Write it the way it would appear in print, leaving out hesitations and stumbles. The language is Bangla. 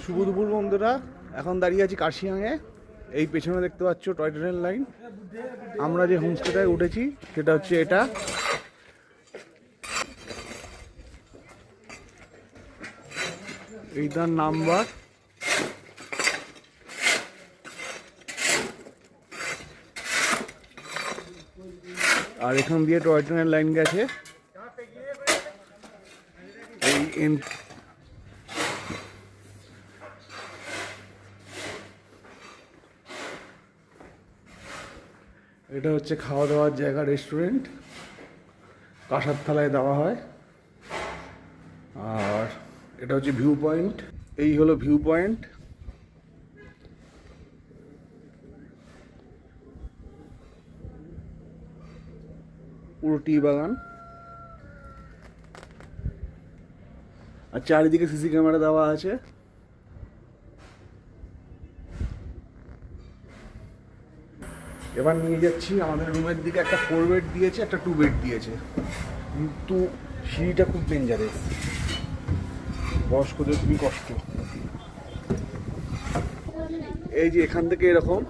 শুভ দুপুর বন্ধুরা, এখন দাঁড়িয়ে আছি কার্শিয়াংয়ে। এই পেছনে দেখতে পাচ্ছ টয় ট্রেনের লাইন। আমরা যে হোমস্টেটায় উঠেছি সেটা হচ্ছে এটা। এইটার নাম্বার। আর এখান দিয়ে টয় ট্রেনের লাইন গেছে। এই এটা হচ্ছে খাওয়া দাওয়ার জায়গা, রেস্টুরেন্ট। কাঁসার থালায় দেওয়া হয়। আর এটা হচ্ছে ভিউ পয়েন্ট। এই হলো ভিউ পয়েন্ট। পুরো টি বাগান। আর চারিদিকে সিসি ক্যামেরা দেওয়া আছে। এবার নিয়ে যাচ্ছি আমাদের রুমের দিকে। একটা 4 বেড দিয়েছে, একটা 2 বেড দিয়েছে, কিন্তু সিঁড়িটা খুব ডেঞ্জারাস, বয়স্কদের খুবই কষ্ট। এই যে এখান থেকে এরকম